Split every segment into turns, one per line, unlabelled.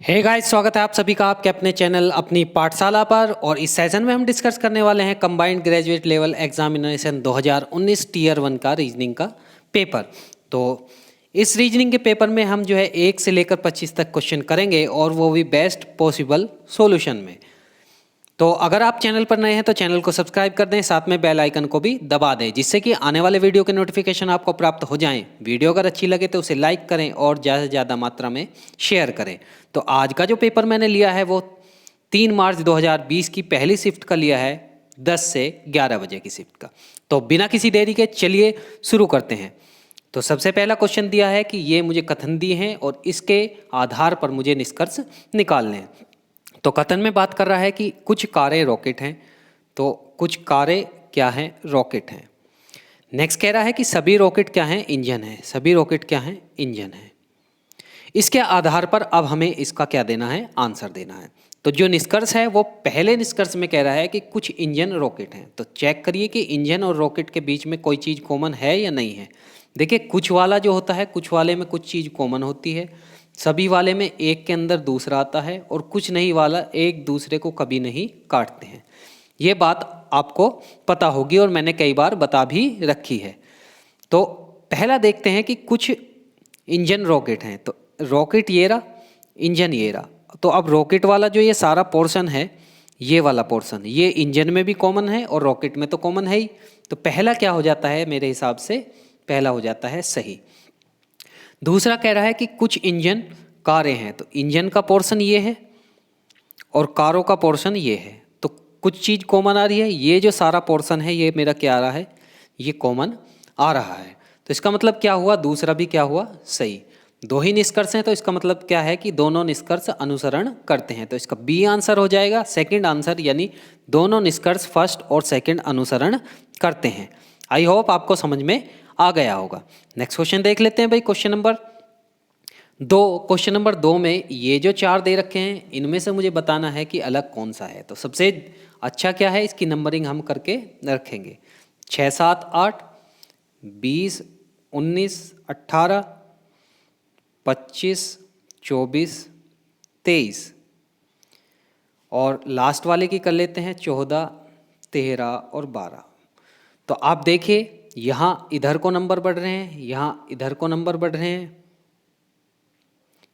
Hey guys, स्वागत है आप सभी का आपके अपने चैनल अपनी पाठशाला पर। और इस सेशन में हम डिस्कस करने वाले हैं combined graduate level examination 2019 tier 1 का रीजनिंग का पेपर। तो इस रीजनिंग के पेपर में हम जो है 1 से लेकर 25 तक क्वेश्चन करेंगे और वो भी बेस्ट पॉसिबल सॉल्यूशन में। तो अगर आप चैनल पर नए हैं तो चैनल को सब्सक्राइब कर दें, साथ में बेल आइकन को भी दबा दें जिससे कि आने वाले वीडियो के नोटिफिकेशन आपको प्राप्त हो जाएं। वीडियो अगर अच्छी लगे तो उसे लाइक करें और ज़्यादा से ज़्यादा मात्रा में शेयर करें। तो आज का जो पेपर मैंने लिया है वो 3 मार्च 2020 की पहली शिफ्ट का लिया है, 10 से 11 बजे की शिफ्ट का। तो बिना किसी देरी के चलिए शुरू करते हैं। तो सबसे पहला क्वेश्चन दिया है कि ये मुझे कथन दिए हैं और इसके आधार पर मुझे निष्कर्ष निकालने हैं। तो कथन में बात कर रहा है कि कुछ कारें रॉकेट हैं, तो कुछ कारें क्या हैं? रॉकेट हैं। नेक्स्ट कह रहा है कि सभी रॉकेट क्या हैं? इंजन है। सभी रॉकेट क्या हैं? इंजन है। इसके आधार पर अब हमें इसका क्या देना है? आंसर देना है। तो जो निष्कर्ष है वो पहले निष्कर्ष में कह रहा है कि कुछ इंजन रॉकेट हैं। तो चेक करिए कि इंजन और रॉकेट के बीच में कोई चीज़ कॉमन है या नहीं है। देखिए, कुछ वाला जो होता है, कुछ वाले में कुछ चीज़ कॉमन होती है, सभी वाले में एक के अंदर दूसरा आता है, और कुछ नहीं वाला एक दूसरे को कभी नहीं काटते हैं। ये बात आपको पता होगी और मैंने कई बार बता भी रखी है। तो पहला देखते हैं कि कुछ इंजन रॉकेट हैं। तो रॉकेट ये रहा, इंजन ये रहा। तो अब रॉकेट वाला जो ये सारा पोर्शन है, ये वाला पोर्शन, ये इंजन में भी कॉमन है और रॉकेट में तो कॉमन है ही। तो पहला क्या हो जाता है? मेरे हिसाब से पहला हो जाता है सही। दूसरा कह रहा है कि कुछ इंजन कारें हैं। तो इंजन का पोर्शन ये है और कारों का पोर्शन ये है। तो कुछ चीज़ कॉमन आ रही है। ये जो सारा पोर्शन है ये मेरा क्या आ रहा है? ये कॉमन आ रहा है। तो इसका मतलब क्या हुआ? दूसरा भी क्या हुआ? सही। दो ही निष्कर्ष हैं तो इसका मतलब क्या है कि दोनों निष्कर्ष अनुसरण करते हैं। तो इसका बी आंसर हो जाएगा, सेकंड आंसर, यानी दोनों निष्कर्ष फर्स्ट और सेकंड अनुसरण करते हैं। आई होप आपको समझ में आ गया होगा। नेक्स्ट क्वेश्चन देख लेते हैं भाई। क्वेश्चन नंबर 2 में ये जो 4 दे रखे हैं इनमें से मुझे बताना है कि अलग कौन सा है। तो सबसे अच्छा क्या है, इसकी नंबरिंग हम करके रखेंगे। 6, 7, 8, 20, 19, 18, 25, 24, 23, और लास्ट वाले की कर लेते हैं 14, 13 और 12। तो आप देखिए, यहाँ इधर को नंबर बढ़ रहे हैं, यहाँ इधर को नंबर बढ़ रहे हैं,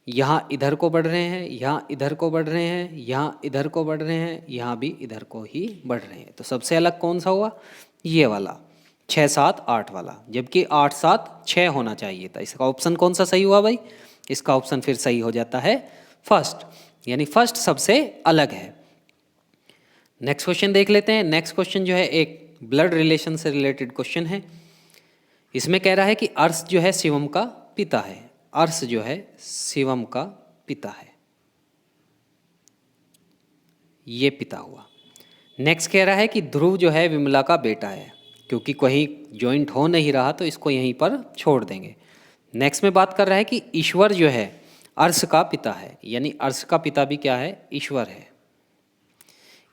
यहाँ इधर को बढ़ रहे हैं, यहाँ इधर को बढ़ रहे हैं, यहाँ इधर को बढ़ रहे हैं, यहाँ भी इधर को ही बढ़ रहे हैं। तो सबसे अलग कौन सा हुआ? ये वाला 6, 7, 8 वाला, जबकि 8, 7, 6 होना चाहिए था। इसका ऑप्शन कौन सा सही हुआ भाई? इसका ऑप्शन फिर सही हो जाता है फर्स्ट, यानी फर्स्ट सबसे अलग है। नेक्स्ट क्वेश्चन देख लेते हैं। नेक्स्ट क्वेश्चन जो है एक ब्लड रिलेशन से रिलेटेड क्वेश्चन है। इसमें कह रहा है कि अर्श जो है शिवम का पिता है। अर्श जो है शिवम का पिता है, ये पिता हुआ। नेक्स्ट कह रहा है कि ध्रुव जो है विमला का बेटा है। क्योंकि कहीं जॉइंट हो नहीं रहा तो इसको यहीं पर छोड़ देंगे। नेक्स्ट में बात कर रहा है कि ईश्वर जो है अर्श का पिता है, यानी अर्श का पिता भी क्या है? ईश्वर है।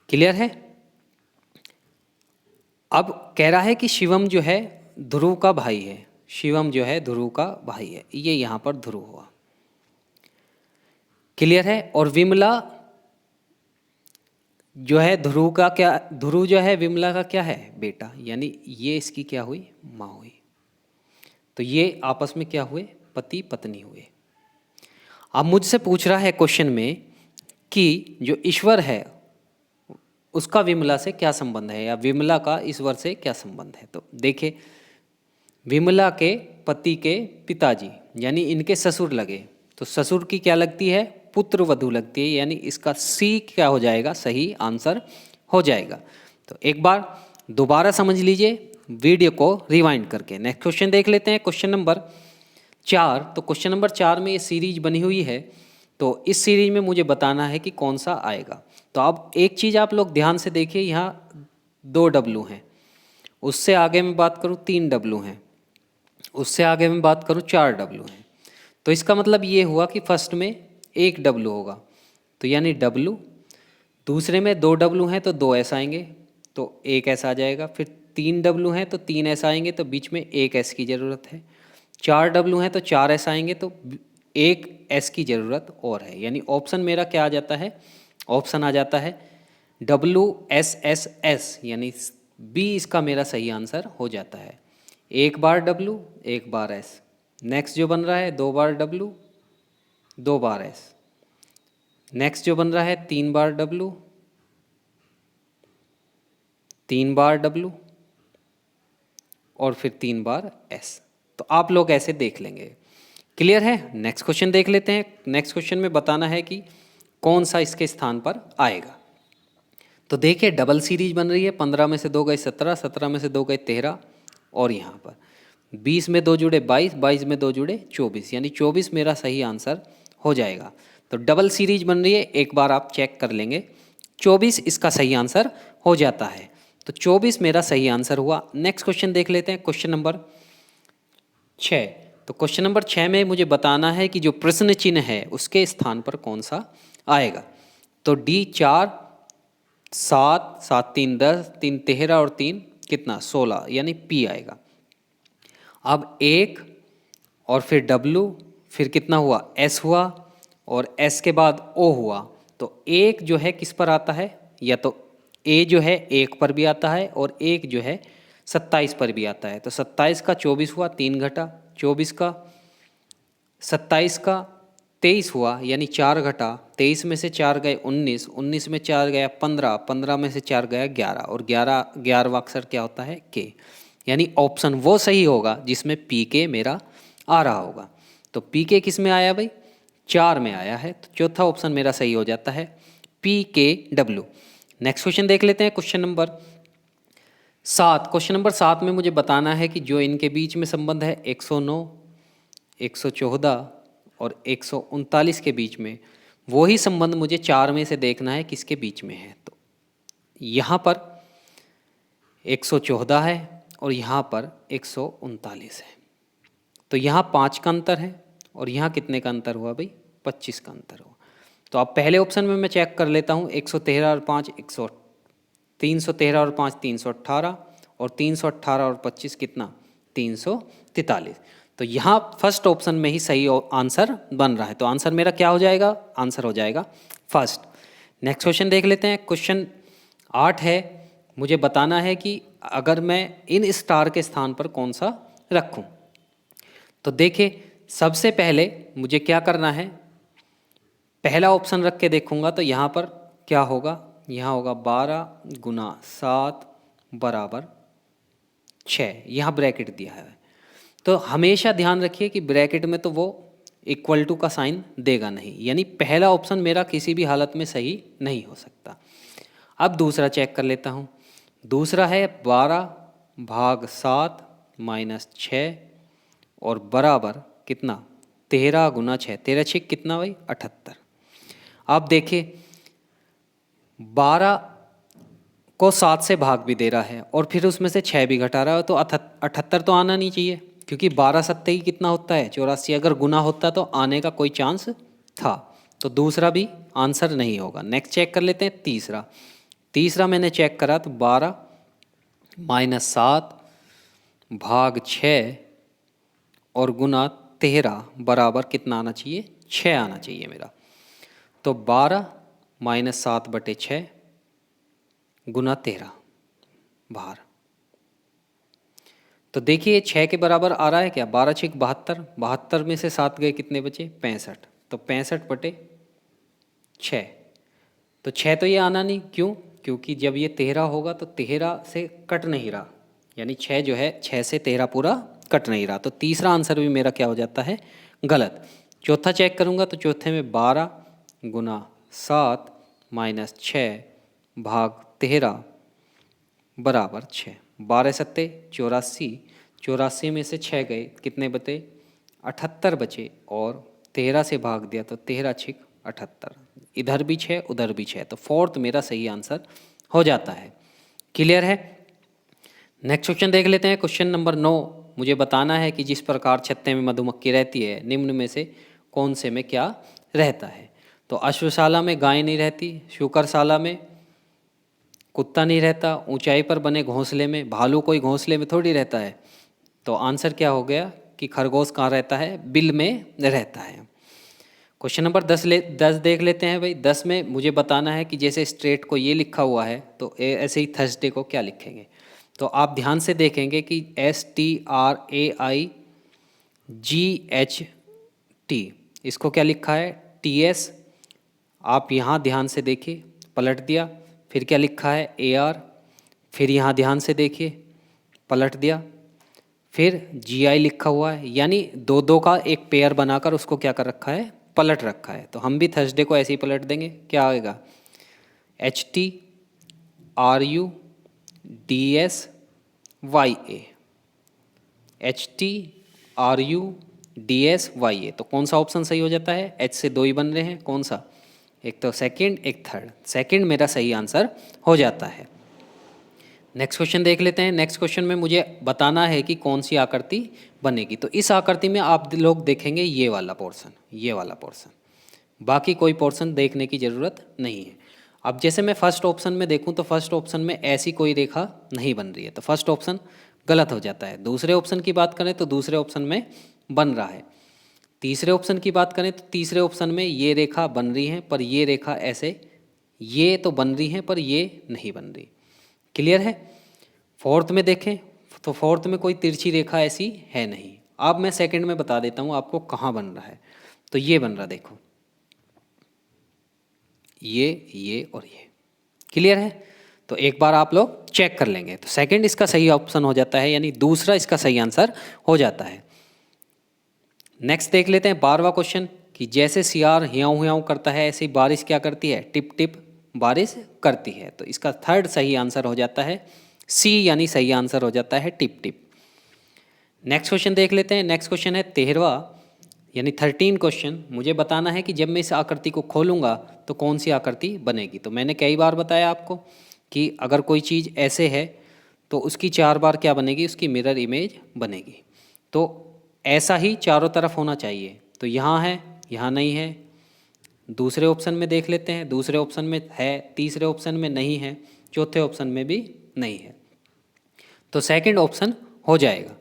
क्लियर है? अब कह रहा है कि शिवम जो है ध्रुव का भाई है। शिवम जो है ध्रुव का भाई है, ये यहाँ पर ध्रुव हुआ। क्लियर है? और विमला जो है ध्रुव का क्या? ध्रुव जो है विमला का क्या है? बेटा, यानी ये इसकी क्या हुई? माँ हुई। तो ये आपस में क्या हुए? पति पत्नी हुए। अब मुझसे पूछ रहा है क्वेश्चन में कि जो ईश्वर है उसका विमला से क्या संबंध है, या विमला का ईश्वर से क्या संबंध है। तो देखिए, विमला के पति के पिताजी यानी इनके ससुर लगे। तो ससुर की क्या लगती है? पुत्र वधू लगती है, यानी इसका सी क्या हो जाएगा? सही आंसर हो जाएगा। तो एक बार दोबारा समझ लीजिए वीडियो को रिवाइंड करके। नेक्स्ट क्वेश्चन देख लेते हैं, क्वेश्चन नंबर 4। तो क्वेश्चन नंबर 4 में ये सीरीज बनी हुई है। तो इस सीरीज में मुझे बताना है कि कौन सा आएगा। तो अब एक चीज़ आप लोग ध्यान से देखिए, यहाँ 2 डब्लू हैं, उससे आगे मैं बात करूँ 3 डब्लू हैं, उससे आगे मैं बात करूँ 4 डब्लू हैं। तो इसका मतलब ये हुआ कि फर्स्ट में 1 डब्लू होगा, तो यानी डब्लू। दूसरे में 2 डब्लू हैं तो 2 एस आएंगे, तो 1 एस आ जाएगा। फिर 3 डब्लू हैं तो 3 एस आएंगे, तो बीच में 1 एस की ज़रूरत है। 4 डब्लू हैं तो 4 एस आएंगे, तो एक एस की ज़रूरत और है, यानी ऑप्शन मेरा क्या आ जाता है, ऑप्शन आ जाता है WSSS, यानी बी इसका मेरा सही आंसर हो जाता है। एक बार W, एक बार S। नेक्स्ट जो बन रहा है 2 बार W, 2 बार S। नेक्स्ट जो बन रहा है 3 बार W, 3 बार W और फिर 3 बार S। तो आप लोग ऐसे देख लेंगे। क्लियर है? नेक्स्ट क्वेश्चन देख लेते हैं। नेक्स्ट क्वेश्चन में बताना है कि कौन सा इसके स्थान पर आएगा। तो देखिए डबल सीरीज बन रही है, 15 में से 2 गए 17, 17 में से 2 गए 13 और यहाँ पर 20 में 2 जुड़े 22, 22 में 2 जुड़े 24, यानी 24 मेरा सही आंसर हो जाएगा। तो डबल सीरीज बन रही है, एक बार आप चेक कर लेंगे, 24 इसका सही आंसर हो जाता है। तो 24 मेरा सही आंसर हुआ। नेक्स्ट क्वेश्चन देख लेते हैं, क्वेश्चन नंबर 6। तो क्वेश्चन नंबर 6 में मुझे बताना है कि जो प्रश्न चिन्ह है उसके स्थान पर कौन सा आएगा। तो D 4, 7, 7 3 10, 3 13 और 3 कितना 16, यानी P आएगा। अब 1 और फिर W, फिर कितना हुआ S हुआ और S के बाद O हुआ। तो 1 जो है किस पर आता है, या तो A जो है 1 पर भी आता है और 1 जो है 27 पर भी आता है। तो 27 का 24 हुआ, 3 घटा, 24 का 27 का 23 हुआ, यानी 4 घटा, 23 में से 4 गए 19, 19 में 4 गया 15, 15 में से 4 गया 11 और 11वां अक्षर क्या होता है K, यानी ऑप्शन वो सही होगा जिसमें PK मेरा आ रहा होगा। तो PK किस में आया भाई, 4 में आया है। तो चौथा ऑप्शन मेरा सही हो जाता है PKW। नेक्स्ट क्वेश्चन देख लेते हैं, क्वेश्चन नंबर 7। क्वेश्चन नंबर 7 में मुझे बताना है कि जो इनके बीच में संबंध है 109, 114 और 139 के बीच में, वही संबंध मुझे 4 में से देखना है किसके बीच में है। तो यहाँ पर 114 है और यहाँ पर 139 है। तो यहाँ 5 का अंतर है और यहाँ कितने का अंतर हुआ भाई, 25 का अंतर हुआ। तो अब पहले ऑप्शन में मैं चेक कर लेता हूँ, 113 और 5 313 और 5 318 और 318 और 25 कितना 343। तो यहाँ फर्स्ट ऑप्शन में ही सही आंसर बन रहा है। तो आंसर मेरा क्या हो जाएगा, आंसर हो जाएगा फर्स्ट। नेक्स्ट क्वेश्चन देख लेते हैं, क्वेश्चन 8 है। मुझे बताना है कि अगर मैं इन स्टार के स्थान पर कौन सा रखूं। तो देखिए सबसे पहले मुझे क्या करना है, पहला ऑप्शन रख के देखूंगा तो यहाँ पर क्या होगा, यहाँ होगा 12 गुना 7 बराबर 6, यहाँ ब्रैकेट दिया है। तो हमेशा ध्यान रखिए कि ब्रैकेट में तो वो इक्वल टू का साइन देगा नहीं, यानी पहला ऑप्शन मेरा किसी भी हालत में सही नहीं हो सकता। अब दूसरा चेक कर लेता हूँ। दूसरा है 12 भाग 7 माइनस 6 और बराबर कितना 13 गुना 6, 13 6 कितना भाई 78। आप देखिए 12 को 7 से भाग भी दे रहा है और फिर उसमें से 6 भी घटा रहा है, तो 78 तो आना नहीं चाहिए, क्योंकि 12 सत्ते ही कितना होता है 84। अगर गुना होता तो आने का कोई चांस था। तो दूसरा भी आंसर नहीं होगा। नेक्स्ट चेक कर लेते हैं तीसरा। तीसरा मैंने चेक करा तो 12 माइनस 7 भाग 6 और गुना 13 बराबर कितना आना चाहिए 6 आना चाहिए मेरा। तो 12 माइनस 7 बटे 6 गुना 13 बाहर। तो देखिए 6 के बराबर आ रहा है क्या, 12 6 72, 72 में से 7 गए कितने बचे 65। तो 65 बटे 6, तो 6 तो ये आना नहीं, क्यों, क्योंकि जब ये 13 होगा तो 13 से कट नहीं रहा, यानी 6 जो है 6 से 13 पूरा कट नहीं रहा। तो तीसरा आंसर भी मेरा क्या हो जाता है गलत। चौथा चेक करूँगा तो चौथे में 12 गुना 7 माइनस 6 भाग 13 बराबर 6, 12 सत्ते 84, 84 में से 6 गए कितने बचे 78 बचे और 13 से भाग दिया तो 13 6 78, इधर भी 6 उधर भी 6, तो फोर्थ मेरा सही आंसर हो जाता है। क्लियर है? नेक्स्ट क्वेश्चन देख लेते हैं, क्वेश्चन नंबर 9। मुझे बताना है कि जिस प्रकार छत्ते में मधुमक्खी रहती है निम्न में से कौन से में क्या रहता है। तो अश्वशाला में गाय नहीं रहती, शुकरशाला में कुत्ता नहीं रहता, ऊंचाई पर बने घोंसले में, भालू कोई घोंसले में थोड़ी रहता है। तो आंसर क्या हो गया कि खरगोश कहाँ रहता है, बिल में रहता है। क्वेश्चन नंबर 10 देख लेते हैं भाई। 10 में मुझे बताना है कि जैसे स्ट्रेट को ये लिखा हुआ है तो ऐसे ही थर्सडे को क्या लिखेंगे। तो आप ध्यान से देखेंगे कि STRAIGHT, इसको क्या लिखा है TS। आप यहाँ ध्यान से देखिए, पलट दिया, फिर क्या लिखा है AR, फिर यहाँ ध्यान से देखिए, पलट दिया, फिर GI लिखा हुआ है, यानी दो दो का एक पेयर बनाकर उसको क्या कर रखा है, पलट रखा है। तो हम भी थर्सडे को ऐसे ही पलट देंगे, क्या आएगा HTRUDSYA, HTRUDSYA। तो कौन सा ऑप्शन सही हो जाता है, H से दो ही बन रहे हैं, कौन सा, एक तो सेकंड एक थर्ड, सेकंड मेरा सही आंसर हो जाता है। नेक्स्ट क्वेश्चन देख लेते हैं। नेक्स्ट क्वेश्चन में मुझे बताना है कि कौन सी आकृति बनेगी। तो इस आकृति में आप लोग देखेंगे ये वाला पोर्शन, ये वाला पोर्शन, बाकी कोई पोर्शन देखने की ज़रूरत नहीं है। अब जैसे मैं फर्स्ट ऑप्शन में देखूं तो फर्स्ट ऑप्शन में ऐसी कोई रेखा नहीं बन रही है, तो फर्स्ट ऑप्शन गलत हो जाता है। दूसरे ऑप्शन की बात करें तो दूसरे ऑप्शन में बन रहा है। तीसरे ऑप्शन की बात करें तो तीसरे ऑप्शन में ये रेखा बन रही है, पर ये रेखा ऐसे, ये तो बन रही है पर ये नहीं बन रही। क्लियर है। फोर्थ में देखें तो फोर्थ में कोई तिरछी रेखा ऐसी है नहीं। अब मैं सेकंड में बता देता हूँ आपको कहाँ बन रहा है। तो ये बन रहा, देखो ये और ये। क्लियर है। तो एक बार आप लोग चेक कर लेंगे तो सेकंड इसका सही ऑप्शन हो जाता है, यानी दूसरा इसका सही आंसर हो जाता है। नेक्स्ट देख लेते हैं 12वां क्वेश्चन कि जैसे सियार हियाऊं हियाऊं करता है ऐसे ही बारिश क्या करती है, टिप टिप बारिश करती है। तो इसका थर्ड सही आंसर हो जाता है C, यानी सही आंसर हो जाता है टिप टिप। नेक्स्ट क्वेश्चन देख लेते हैं। नेक्स्ट क्वेश्चन है 13वां यानी 13 क्वेश्चन। मुझे बताना है कि जब मैं इस आकृति को खोलूंगा तो कौन सी आकृति बनेगी। तो मैंने कई बार बताया आपको कि अगर कोई चीज़ ऐसे है तो उसकी 4 बार क्या बनेगी, उसकी मिरर इमेज बनेगी। तो ऐसा ही चारों तरफ होना चाहिए। तो यहाँ है, यहाँ नहीं है। दूसरे ऑप्शन में देख लेते हैं, दूसरे ऑप्शन में है, तीसरे ऑप्शन में नहीं है, चौथे ऑप्शन में भी नहीं है। तो सेकंड ऑप्शन हो जाएगा।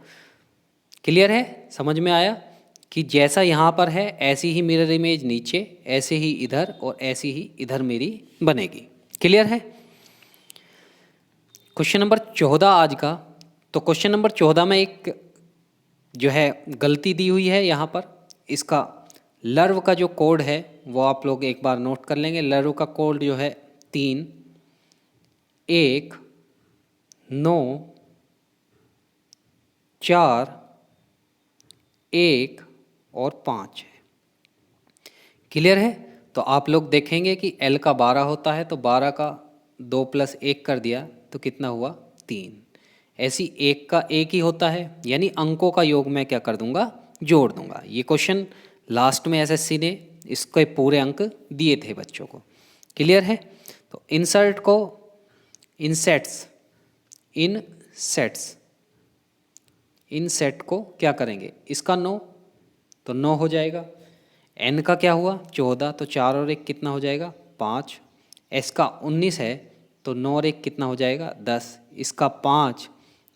क्लियर है, समझ में आया कि जैसा यहाँ पर है ऐसी ही मिरर इमेज नीचे, ऐसे ही इधर और ऐसी ही इधर मेरी बनेगी। क्लियर है। क्वेश्चन नंबर 14 आज का। तो क्वेश्चन नंबर 14 में एक जो है गलती दी हुई है यहाँ पर। इसका लर्व का जो कोड है वो आप लोग एक बार नोट कर लेंगे। लर्व का कोड जो है 3 1 9 4 1 और 5 है। क्लियर है। तो आप लोग देखेंगे कि L का 12 होता है, तो 12 का 2 + 1 कर दिया तो कितना हुआ 3। ऐसी 1 का 1 ही होता है, यानी अंकों का योग मैं क्या कर दूंगा, जोड़ दूंगा। ये क्वेश्चन लास्ट में SSC ने इसके पूरे अंक दिए थे बच्चों को। क्लियर है। तो इंसर्ट को इन सेट को क्या करेंगे, इसका 9 तो 9 हो जाएगा। N का क्या हुआ 14, तो 4 और 1 कितना हो जाएगा 5। S का 19 है तो 9 और 1 कितना हो जाएगा 10। इसका 5,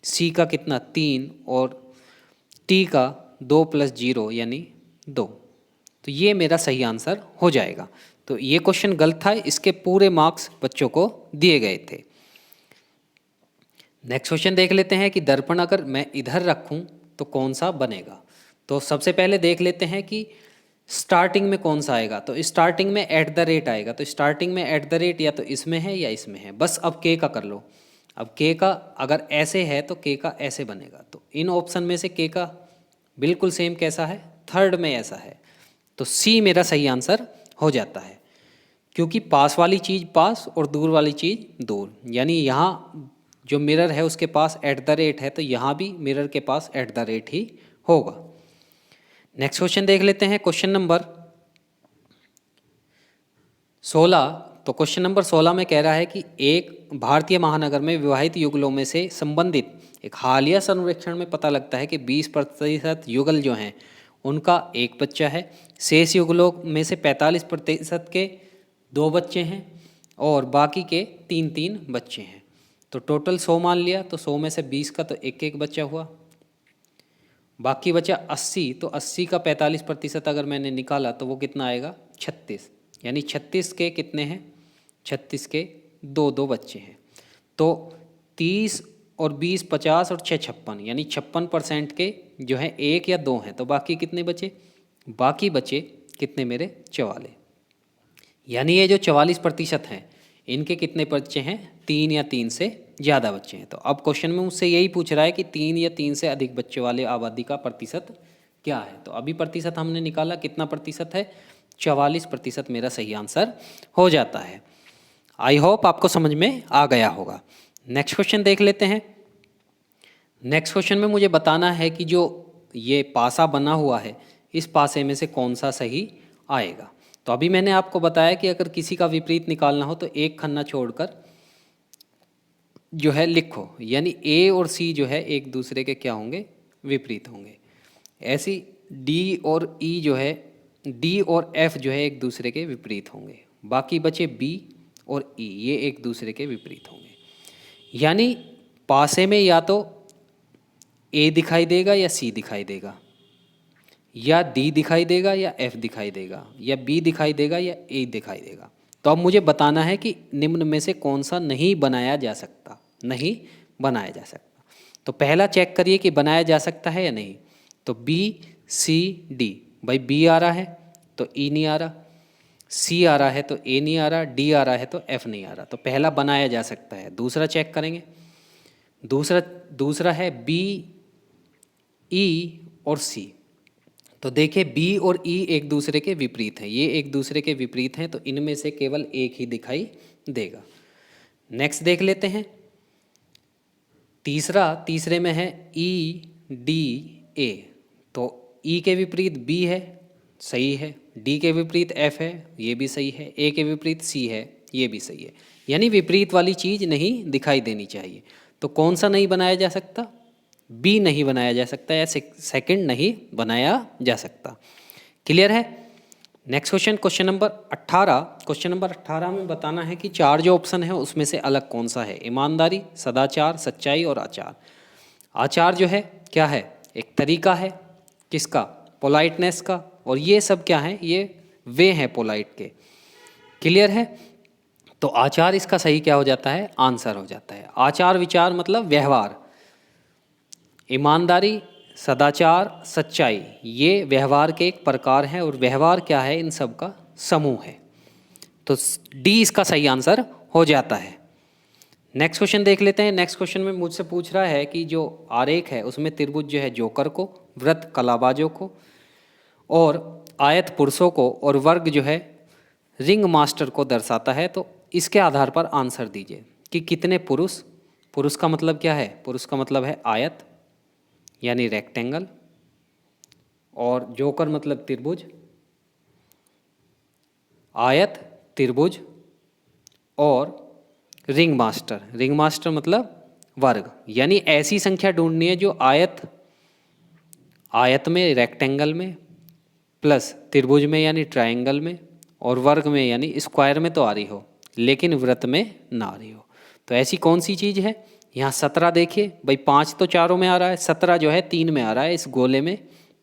C का कितना 3 और T का 2 + 0 यानी 2। तो ये मेरा सही आंसर हो जाएगा। तो ये क्वेश्चन गलत था, इसके पूरे मार्क्स बच्चों को दिए गए थे। नेक्स्ट क्वेश्चन देख लेते हैं कि दर्पण अगर मैं इधर रखूं तो कौन सा बनेगा। तो सबसे पहले देख लेते हैं कि स्टार्टिंग में कौन सा आएगा। तो स्टार्टिंग में @ आएगा। तो स्टार्टिंग में @ या तो इसमें है या इसमें है। बस अब K का कर लो। अब K का अगर ऐसे है तो K का ऐसे बनेगा। तो इन ऑप्शन में से K का बिल्कुल सेम कैसा है, थर्ड में ऐसा है। तो C मेरा सही आंसर हो जाता है, क्योंकि पास वाली चीज़ पास और दूर वाली चीज़ दूर। यानी यहाँ जो मिरर है उसके पास @ है, तो यहाँ भी मिरर के पास @ ही होगा। नेक्स्ट क्वेश्चन देख लेते हैं। Question number 16। तो क्वेश्चन नंबर 16 में कह रहा है कि एक भारतीय महानगर में विवाहित युगलों में से संबंधित एक हालिया सर्वेक्षण में पता लगता है कि 20% युगल जो हैं उनका एक बच्चा है। शेष युगलों में से 45% के 2 बच्चे हैं और बाकी के 3-3 बच्चे हैं। तो टोटल 100 मान लिया, तो 100 में से 20 का तो एक एक बच्चा हुआ। बाकी बचा 80, तो 80 का 45% अगर मैंने निकाला तो वो कितना आएगा 36, यानी 36 के कितने हैं, 36 के 2 बच्चे हैं। तो 30 और 20 50 और 6 56, यानी 56% के जो है 1 या 2 हैं। तो बाकी कितने बचे, बाकी बचे कितने मेरे 44, यानी ये जो 44% हैं इनके कितने बच्चे हैं, 3 या 3 से ज़्यादा बच्चे हैं। तो अब क्वेश्चन में मुझसे यही पूछ रहा है कि 3 या 3 से अधिक बच्चे वाले आबादी का प्रतिशत क्या है। तो अभी प्रतिशत हमने निकाला, कितना प्रतिशत है, 44% मेरा सही आंसर हो जाता है। आई होप आपको समझ में आ गया होगा। नेक्स्ट क्वेश्चन देख लेते हैं। नेक्स्ट क्वेश्चन में मुझे बताना है कि जो ये पासा बना हुआ है इस पासे में से कौन सा सही आएगा। तो अभी मैंने आपको बताया कि अगर किसी का विपरीत निकालना हो तो एक खन्ना छोड़कर जो है लिखो, यानी ए और सी जो है एक दूसरे के क्या होंगे, विपरीत होंगे। ऐसी डी और ई जो है, डी और एफ जो है एक दूसरे के विपरीत होंगे। बाकी बचे बी और ई, ये एक दूसरे के विपरीत होंगे। यानी पासे में या तो ए दिखाई देगा या सी दिखाई देगा, या डी दिखाई देगा या एफ दिखाई देगा, या बी दिखाई देगा या ए दिखाई देगा। तो अब मुझे बताना है कि निम्न में से कौन सा नहीं बनाया जा सकता, नहीं बनाया जा सकता। तो पहला चेक करिए कि बनाया जा सकता है या नहीं। तो बी सी डी, भाई बी आ रहा है तो ई नहीं आ रहा, सी आ रहा है तो ए नहीं आ रहा, डी आ रहा है तो एफ नहीं आ रहा। तो पहला बनाया जा सकता है। दूसरा चेक करेंगे, दूसरा है बी ई और सी। तो देखिए बी और ई एक दूसरे के विपरीत हैं, ये एक दूसरे के विपरीत हैं, तो इनमें से केवल एक ही दिखाई देगा। नेक्स्ट देख लेते हैं। तीसरे में है ई डी ए। तो ई के विपरीत बी है, सही है। डी के विपरीत एफ है, ये भी सही है। ए के विपरीत सी है, ये भी सही है। यानी विपरीत वाली चीज़ नहीं दिखाई देनी चाहिए। तो कौन सा नहीं बनाया जा सकता, बी नहीं बनाया जा सकता, या सेकंड नहीं बनाया जा सकता। क्लियर है। Next question, question number 18। Question number 18 में बताना है कि 4 जो ऑप्शन है उसमें से अलग कौन सा है। ईमानदारी, सदाचार, सच्चाई और आचार। आचार जो है क्या है, एक तरीका है किसका, पोलाइटनेस का, और ये सब क्या है, ये वे हैं पोलाइट के। क्लियर है। तो आचार इसका सही क्या हो जाता है, आंसर हो जाता है। आचार विचार मतलब व्यवहार, ईमानदारी, सदाचार, सच्चाई, ये व्यवहार के एक प्रकार हैं, और व्यवहार क्या है, इन सब का समूह है। तो डी इसका सही आंसर हो जाता है। नेक्स्ट क्वेश्चन देख लेते हैं। नेक्स्ट क्वेश्चन में मुझसे पूछ रहा है कि जो आरेख है उसमें त्रिभुज जो है जोकर को, वृत्त कलाबाजों को, और आयत पुरुषों को, और वर्ग जो है रिंग मास्टर को दर्शाता है। तो इसके आधार पर आंसर दीजिए कि कितने पुरुष, पुरुष का मतलब क्या है, पुरुष का मतलब है आयत यानी रेक्टेंगल, और जोकर मतलब त्रिभुज, आयत त्रिभुज, और रिंग मास्टर मतलब वर्ग। यानी ऐसी संख्या ढूंढनी है जो आयत में, रेक्टेंगल में, प्लस त्रिभुज में यानी ट्रायंगल में, और वर्ग में यानी स्क्वायर में तो आ रही हो लेकिन वृत्त में ना आ रही हो। तो ऐसी कौन सी चीज़ है। यहाँ 17 देखिए भाई, 5 तो चारों में आ रहा है, 17 जो है 3 में आ रहा है, इस गोले में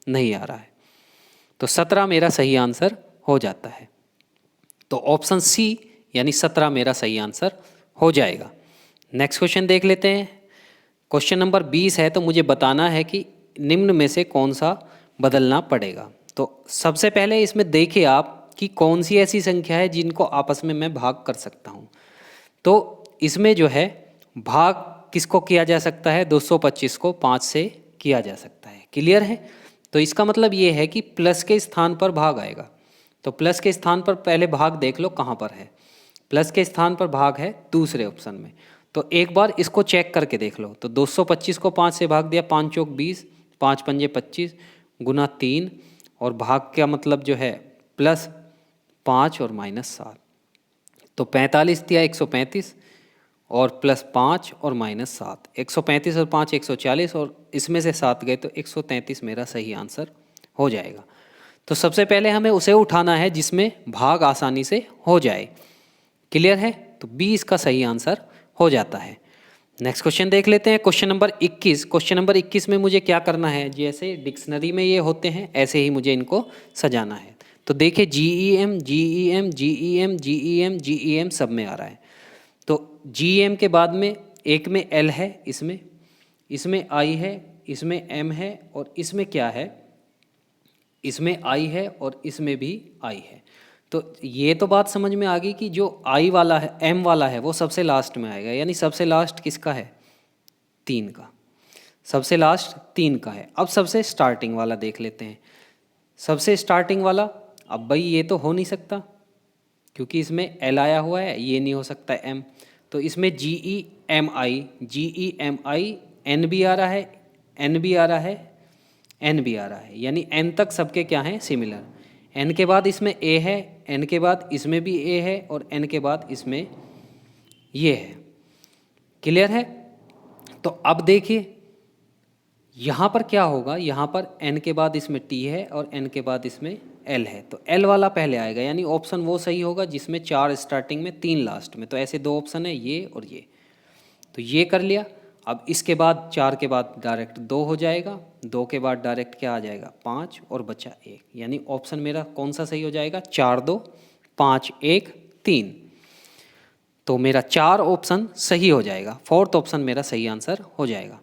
नहीं आ रहा है। तो 17 मेरा सही आंसर हो जाता है। तो ऑप्शन सी यानी 17 मेरा सही आंसर हो जाएगा। नेक्स्ट क्वेश्चन देख लेते हैं। क्वेश्चन नंबर 20 है। तो मुझे बताना है कि निम्न में से कौन सा बदलना पड़ेगा। तो सबसे पहले इसमें देखिए आप कि कौन सी ऐसी संख्या है जिनको आपस में मैं भाग कर सकता हूँ। तो इसमें जो है भाग किसको किया जा सकता है, 225 को 5 से किया जा सकता है। क्लियर है। तो इसका मतलब ये है कि प्लस के स्थान पर भाग आएगा। तो प्लस के स्थान पर पहले भाग देख लो कहाँ पर है। प्लस के स्थान पर भाग है दूसरे ऑप्शन में। तो एक बार इसको चेक करके देख लो। तो 225 को 5 से भाग दिया, 5 चौक 20, 5 पंजे 25, गुना 3, और भाग का मतलब जो है प्लस 5 और माइनस 7। तो 45 दिया 135, और प्लस 5 और माइनस 7, 135 और 5 140, और इसमें से 7 गए तो 133 मेरा सही आंसर हो जाएगा। तो सबसे पहले हमें उसे उठाना है जिसमें भाग आसानी से हो जाए। क्लियर है। तो बी इसका सही आंसर हो जाता है। नेक्स्ट क्वेश्चन देख लेते हैं। Question number 21। क्वेश्चन नंबर 21 में मुझे क्या करना है, जैसे डिक्शनरी में ये होते हैं ऐसे ही मुझे इनको सजाना है। तो देखिए GEM GEM GEM GEM GEM सब में आ रहा है। तो GEM के बाद में एक में L है, इसमें I है, इसमें M है और इसमें क्या है, इसमें I है और इसमें भी I है। तो ये तो बात समझ में आ गई कि जो I वाला है, M वाला है, वो सबसे लास्ट में आएगा। यानी सबसे लास्ट किसका है, 3 का। सबसे लास्ट 3 का है। अब सबसे स्टार्टिंग वाला देख लेते हैं। सबसे स्टार्टिंग वाला, अब भाई ये तो हो नहीं सकता क्योंकि इसमें L आया हुआ है, ये नहीं हो सकता M। तो इसमें GEMI N भी आ रहा है, N भी आ रहा है, N भी आ रहा है, यानी N तक सबके क्या हैं, सिमिलर। N के बाद इसमें A है, N के बाद इसमें भी A है और N के बाद इसमें ये है। क्लियर है। तो अब देखिए यहाँ पर क्या होगा, यहाँ पर N के बाद इसमें T है और N के बाद इसमें L है। तो L वाला पहले आएगा, यानी ऑप्शन वो सही होगा जिसमें 4 स्टार्टिंग में 3 लास्ट में। तो ऐसे 2 ऑप्शन है, ये और ये। तो ये कर लिया। अब इसके बाद 4 के बाद डायरेक्ट 2 हो जाएगा, 2 के बाद डायरेक्ट क्या आ जाएगा, 5 और बचा 1। यानी ऑप्शन मेरा कौन सा सही हो जाएगा, 4 2 5 1 3। तो मेरा 4 ऑप्शन सही हो जाएगा, 4th ऑप्शन मेरा सही आंसर हो जाएगा।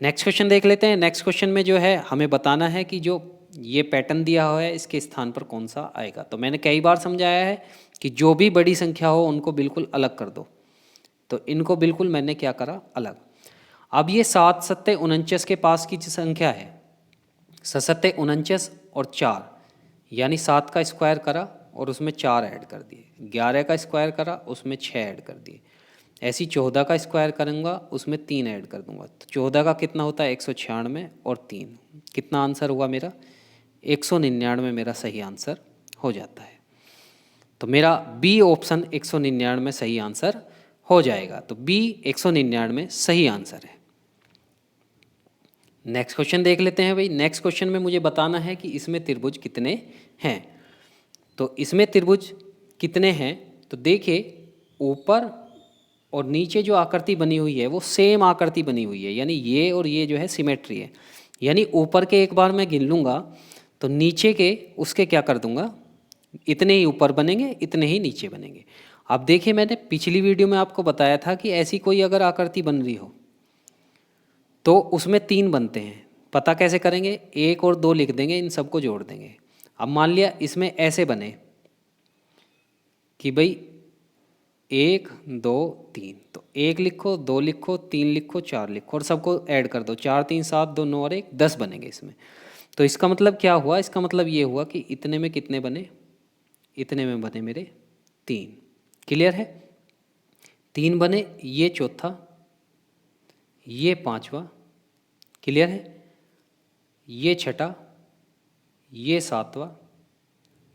नेक्स्ट क्वेश्चन देख लेते हैं। नेक्स्ट क्वेश्चन में जो है हमें बताना है कि जो ये पैटर्न दिया हुआ है इसके स्थान पर कौन सा आएगा। तो मैंने कई बार समझाया है कि जो भी बड़ी संख्या हो उनको बिल्कुल अलग कर दो। तो इनको बिल्कुल मैंने क्या करा, अलग। अब ये 7 सत्ते 49 के पास की संख्या है, 7 सत्ते 49 और 4, यानी 7 का स्क्वायर करा और उसमें 4 ऐड कर दिए, 11 का स्क्वायर करा उसमें 6 ऐड कर दिए, ऐसी 14 का स्क्वायर करूँगा उसमें 3 ऐड कर दूंगा। तो 14 का कितना होता है, 196 और 3 कितना आंसर हुआ मेरा, 199 मेरा सही आंसर हो जाता है। तो मेरा बी ऑप्शन 199 सही आंसर हो जाएगा। तो बी 199 सही आंसर है। नेक्स्ट क्वेश्चन देख लेते हैं भाई। नेक्स्ट क्वेश्चन में मुझे बताना है कि इसमें त्रिभुज कितने हैं। तो इसमें त्रिभुज कितने हैं, तो देखिए ऊपर और नीचे जो आकृति बनी हुई है वो सेम आकृति बनी हुई है, यानी ये और ये जो है सिमेट्री है। यानी ऊपर के एक बार मैं गिन लूँगा तो नीचे के उसके क्या कर दूंगा, इतने ही ऊपर बनेंगे इतने ही नीचे बनेंगे। अब देखिए मैंने पिछली वीडियो में आपको बताया था कि ऐसी कोई अगर आकृति बन रही हो तो उसमें 3 बनते हैं। पता कैसे करेंगे, 1 और 2 लिख देंगे, इन सबको जोड़ देंगे। अब मान लिया इसमें ऐसे बने कि भाई 1 2 3, तो 1 लिखो, 2 लिखो, 3 लिखो, 4 लिखो और सबको ऐड कर दो, 4 3 7 2 9 और 1 10 बनेंगे इसमें। तो इसका मतलब क्या हुआ, इसका मतलब ये हुआ कि इतने में कितने बने, इतने में बने मेरे 3। क्लियर है, 3 बने, ये चौथा, ये पांचवा, क्लियर है, ये छठा, ये सातवां,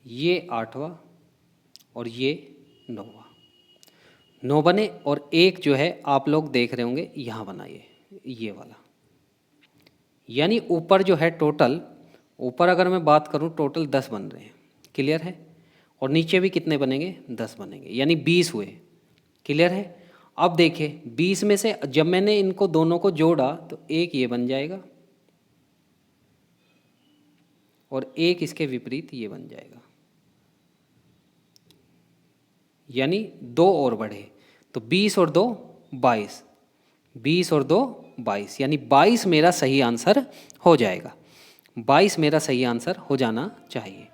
ये आठवां और ये 9वां। 9 बने और एक जो है आप लोग देख रहे होंगे यहाँ बना, ये वाला। यानी ऊपर जो है टोटल, ऊपर अगर मैं बात करूँ टोटल 10 बन रहे हैं। क्लियर है, और नीचे भी कितने बनेंगे, 10 बनेंगे, यानी 20 हुए। क्लियर है। अब देखिए 20 में से जब मैंने इनको दोनों को जोड़ा तो एक ये बन जाएगा और एक इसके विपरीत ये बन जाएगा, यानी 2 और बढ़े। तो 20 और 2 22, 20 और 2 22, यानी 22 मेरा सही आंसर हो जाएगा। 22 मेरा सही आंसर हो जाना चाहिए।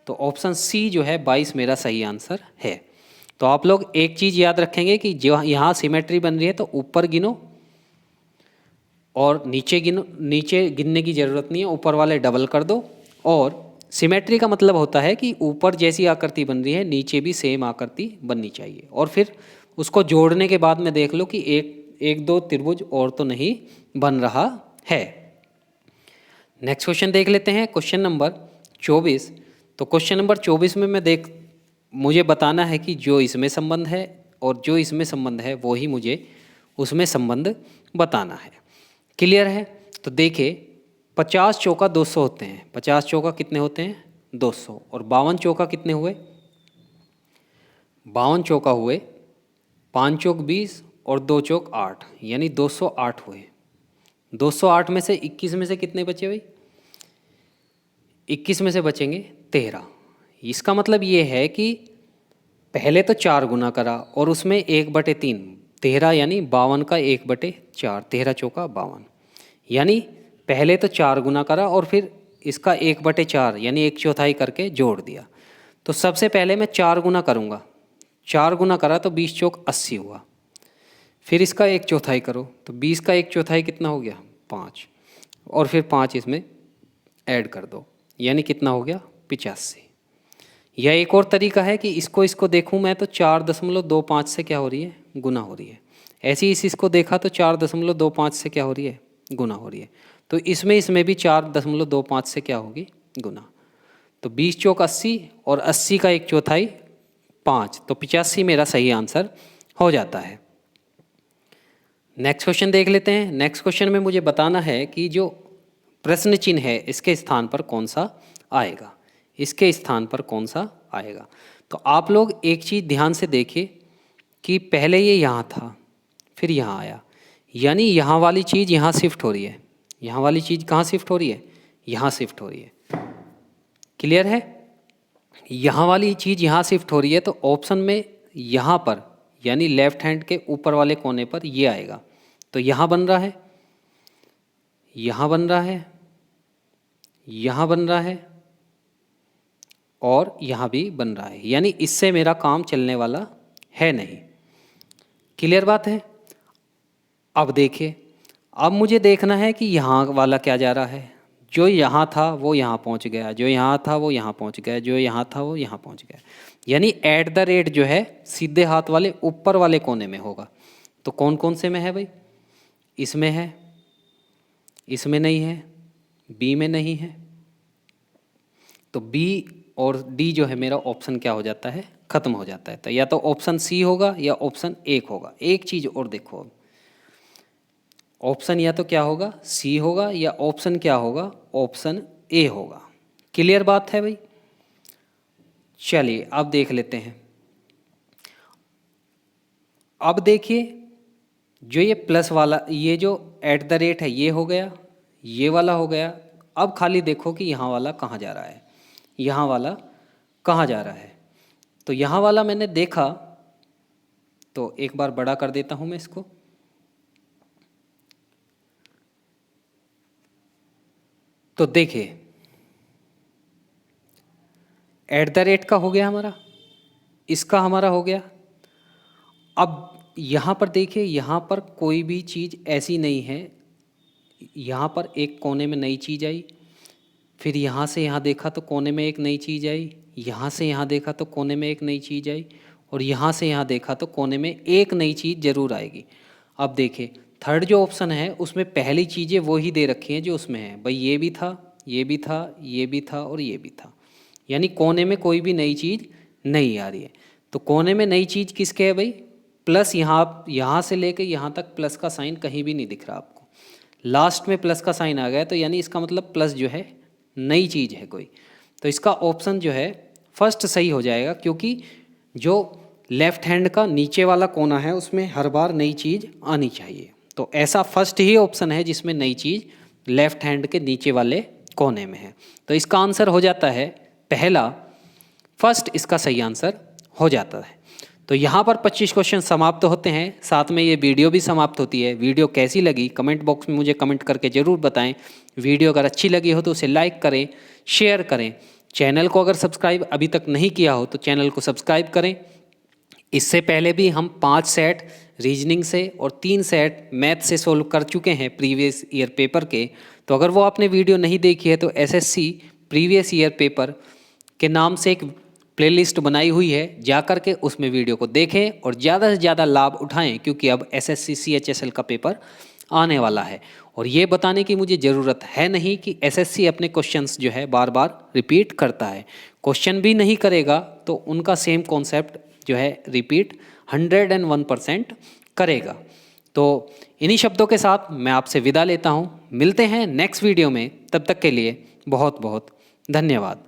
तो ऑप्शन सी जो है 22 मेरा सही आंसर है। तो आप लोग एक चीज़ याद रखेंगे कि जो यहाँ सिमेट्री बन रही है तो ऊपर गिनो और नीचे गिनो, नीचे गिनने की ज़रूरत नहीं है, ऊपर वाले डबल कर दो। और सिमेट्री का मतलब होता है कि ऊपर जैसी आकृति बन रही है नीचे भी सेम आकृति बननी चाहिए, और फिर उसको जोड़ने के बाद में देख लो कि एक दो त्रिभुज और तो नहीं बन रहा है। नेक्स्ट क्वेश्चन देख लेते हैं, क्वेश्चन नंबर 24। तो क्वेश्चन नंबर 24 में मुझे बताना है कि जो इसमें संबंध है और जो इसमें संबंध है वो ही मुझे उसमें संबंध बताना है। क्लियर है। तो देखिए 50 चौका 200 होते हैं, 50 चौका कितने होते हैं, 200, और 52 चौका कितने हुए, 52 चौका हुए, 5 चौक 20 और 2 चौक 8, यानी 208 हुए। 208 में से 21 में से कितने बचे भाई? 21 में से बचेंगे 13। इसका मतलब ये है कि पहले तो 4 गुना करा और उसमें 1/3, 13 यानी 52 का 1/4, 13 चौका 52, यानी पहले तो 4 गुना करा और फिर इसका 1/4 यानी 1/4 करके जोड़ दिया। तो सबसे पहले मैं 4 गुना करूँगा, 4 गुना करा तो 20 चौक 80 हुआ। फिर इसका 1/4 करो तो 20 का 1/4 कितना हो गया? 5, और फिर 5 इसमें ऐड कर दो, यानी कितना हो गया? 85। या एक और तरीका है कि इसको देखूं मैं तो 4.25 से क्या हो रही है? गुना हो रही है। ऐसे ही इसको देखा तो 4.25 से क्या हो रही है? गुना हो रही है। तो इसमें भी 4.25 से क्या होगी? गुना। तो 20 चौक 80 और 80 का 1/4 5, तो 85 मेरा सही आंसर हो जाता है। नेक्स्ट क्वेश्चन देख लेते हैं। नेक्स्ट क्वेश्चन में मुझे बताना है कि जो प्रश्न चिन्ह है इसके स्थान पर कौन सा आएगा, इसके स्थान पर कौन सा आएगा। तो आप लोग एक चीज़ ध्यान से देखिए कि पहले ये यहाँ था, फिर यहाँ आया, यानी यहाँ वाली चीज़ यहाँ शिफ्ट हो रही है। यहाँ वाली चीज़ कहाँ शिफ्ट हो रही है? यहाँ शिफ्ट हो रही है। क्लियर है? यहाँ वाली चीज़ यहाँ शिफ्ट हो रही है, तो ऑप्शन में यहाँ पर यानी लेफ्ट हैंड के ऊपर वाले कोने पर ये आएगा। तो यहाँ बन रहा है, यहाँ बन रहा है, यहाँ बन रहा है और यहाँ भी बन रहा है, यानी इससे मेरा काम चलने वाला है नहीं। क्लियर बात है? अब देखिए, अब मुझे देखना है कि यहाँ वाला क्या जा रहा है। जो यहाँ था वो यहाँ पहुँच गया, जो यहाँ था वो यहाँ पहुँच गया, जो यहाँ था वो यहाँ पहुँच गया, यानी @ जो है सीधे हाथ वाले ऊपर वाले कोने में होगा। तो कौन कौन से में है भाई? इसमें है, इसमें नहीं है, बी में नहीं है। तो बी और डी जो है मेरा ऑप्शन क्या हो जाता है? खत्म हो जाता है। तो या तो ऑप्शन सी होगा या ऑप्शन 1 होगा। एक चीज़ और देखो, अब ऑप्शन या तो क्या होगा? सी होगा, या ऑप्शन क्या होगा? ऑप्शन ए होगा। क्लियर बात है भाई? चलिए अब देख लेते हैं। अब देखिए, जो ये प्लस वाला, ये जो @ है ये हो गया, ये वाला हो गया। अब खाली देखो कि यहाँ वाला कहाँ जा रहा है, यहाँ वाला कहाँ जा रहा है। तो यहाँ वाला मैंने देखा, तो एक बार बड़ा कर देता हूँ मैं इसको। तो देखिए, @ का हो गया हमारा, इसका हमारा हो गया। अब यहाँ पर देखिए, यहाँ पर कोई भी चीज़ ऐसी नहीं है। यहाँ पर एक कोने में नई चीज़ आई, फिर यहाँ से यहाँ देखा तो कोने में एक नई चीज़ आई, यहाँ से यहाँ देखा तो कोने में एक नई चीज़ आई, और यहाँ से यहाँ देखा तो कोने में एक नई चीज़ ज़रूर आएगी। अब देखिए, थर्ड जो ऑप्शन है उसमें पहली चीज़ें वो ही दे रखी हैं जो उसमें है भाई। ये भी था, ये भी था, ये भी था और ये भी था, यानी कोने में कोई भी नई चीज़ नहीं आ रही है। तो कोने में नई चीज़ किसके है भाई? प्लस। यहाँ से लेके यहाँ तक प्लस का साइन कहीं भी नहीं दिख रहा आपको। लास्ट में प्लस का साइन आ गया, तो यानी इसका मतलब प्लस जो है नई चीज़ है कोई। तो इसका ऑप्शन जो है फर्स्ट सही हो जाएगा, क्योंकि जो लेफ्ट हैंड का नीचे वाला कोना है उसमें हर बार नई चीज़ आनी चाहिए। तो ऐसा फर्स्ट ही ऑप्शन है जिसमें नई चीज़ लेफ्ट हैंड के नीचे वाले कोने में है। तो इसका आंसर हो जाता है पहला, फर्स्ट इसका सही आंसर हो जाता है। तो यहाँ पर 25 क्वेश्चन समाप्त होते हैं, साथ में ये वीडियो भी समाप्त होती है। वीडियो कैसी लगी कमेंट बॉक्स में मुझे कमेंट करके ज़रूर बताएं। वीडियो अगर अच्छी लगी हो तो उसे लाइक करें, शेयर करें। चैनल को अगर सब्सक्राइब अभी तक नहीं किया हो तो चैनल को सब्सक्राइब करें। इससे पहले भी हम 5 सेट रीजनिंग से और 3 सेट मैथ से सोल्व कर चुके हैं प्रीवियस ईयर पेपर के। तो अगर वो आपने वीडियो नहीं देखी है तो SSC प्रीवियस ईयर पेपर के नाम से एक प्लेलिस्ट बनाई हुई है, जाकर के उसमें वीडियो को देखें और ज़्यादा से ज़्यादा लाभ उठाएं, क्योंकि अब SSC CHSL का पेपर आने वाला है। और ये बताने की मुझे ज़रूरत है नहीं कि SSC अपने क्वेश्चंस जो है बार बार रिपीट करता है। क्वेश्चन भी नहीं करेगा तो उनका सेम कॉन्सेप्ट जो है रिपीट 101% करेगा। तो इन्हीं शब्दों के साथ मैं आपसे विदा लेता हूँ। मिलते हैं नेक्स्ट वीडियो में, तब तक के लिए बहुत बहुत धन्यवाद।